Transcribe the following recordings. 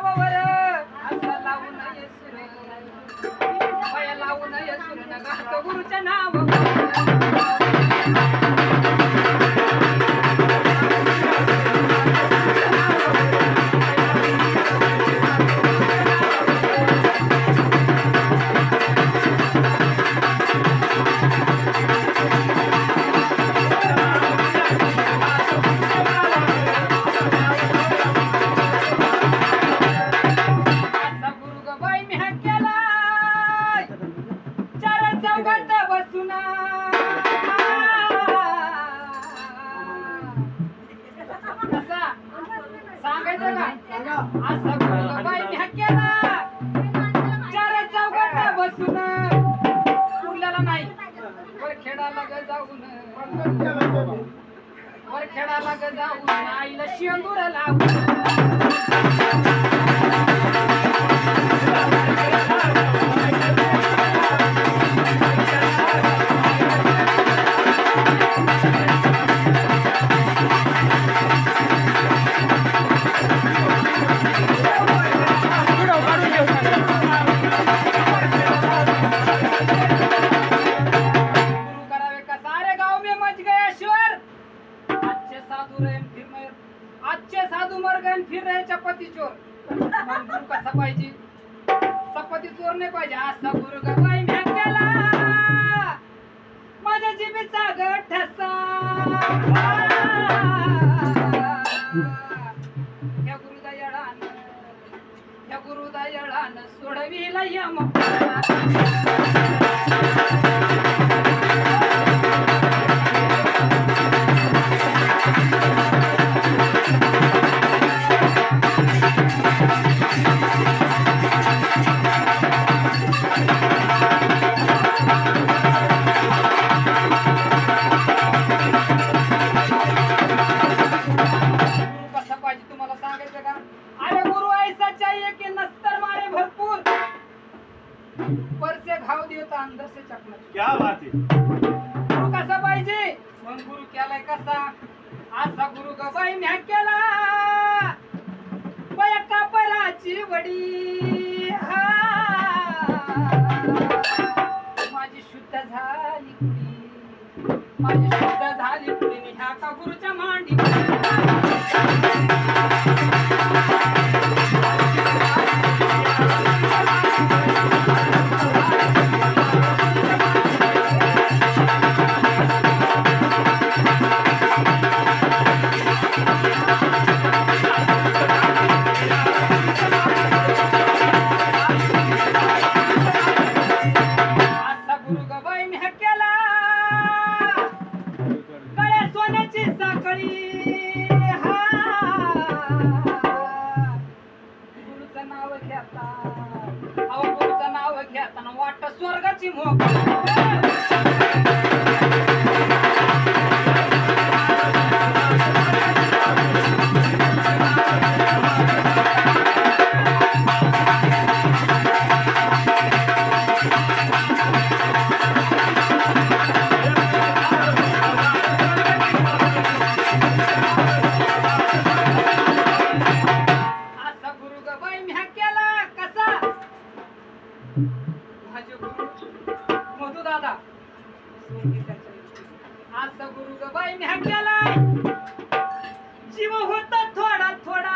नावावर असं लावून येसुर पाया लावून येसुर नगात गुरुच्या नावावर खेळाला ग जाऊन आईला शेंदूर लावून फिर रहे चपाती चोर गुरु का सपाईची चपाती चोर नाही पाहिजे असा गुरु गवाई म्याकेला माझ्या जिभेचा गठसा या गुरुदयाळान सोडविला यम से घाव देता अंदर से चकना क्या बात है गुरु कसा पाहिजे मग गुरु केलाय कसा असा गुरु गबाई म्या केला बया कापराची वडी माझी शुद्ध झाली कुडी माझी शुद्ध झाली कुडी ह्या का गुरुच्या मांडी वाट स्वर्गाची मोक असा गुरु गबाई म्या केलाय जीव होता थोडा थोडा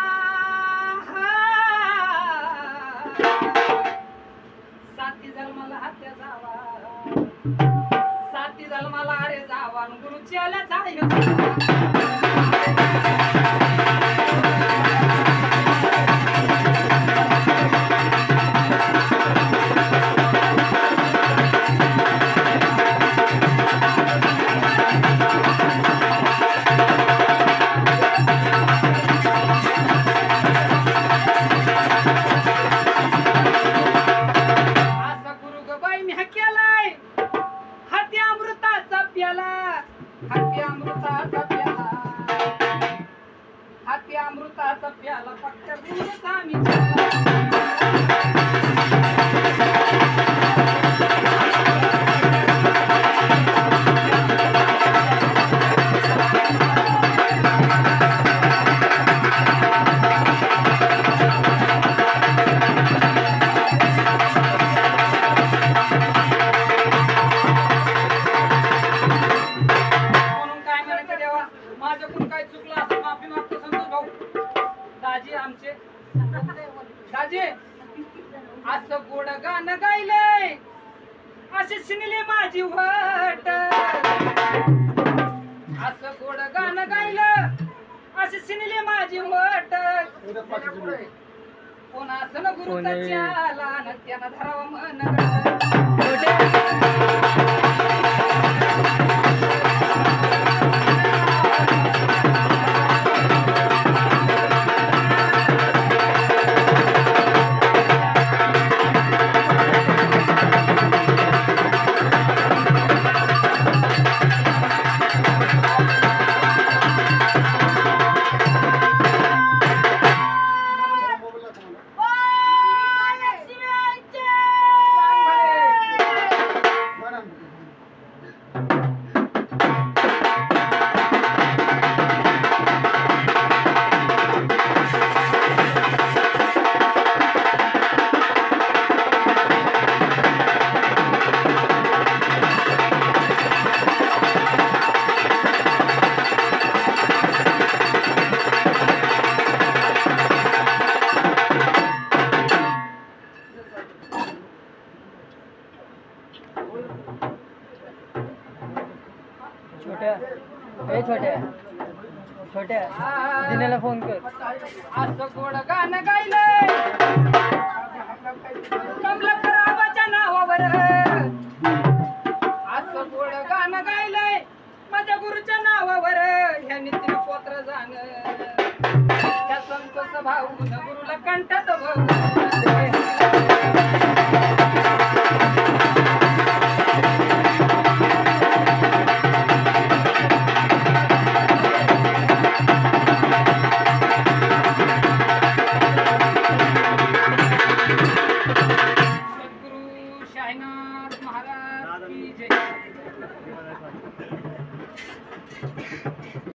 साथी जन्माला हात्या जावा साथी जन्माला अरे जावा गुरुची आल्या जाय हाती अमृताचा प्याला दाजी असं गोड गाणं गायलंय असे शिनले माझी वट असं गोड गाणं गायलं असे शिनले माझी वट कोण असं न गुरुचा चाला न त्यानं धरावं मन छोट्या दिनेला फोन कर. असं गोड गाणं गायलंय कमलाकराबाच्या नावावर असं गोड गाणं गायलंय माझ्या गुरुच्या नावावर ह्या नितीन पोत्र जाण त्या संतोष भाऊन गुरुला कंठात भाऊ महाराज की जय.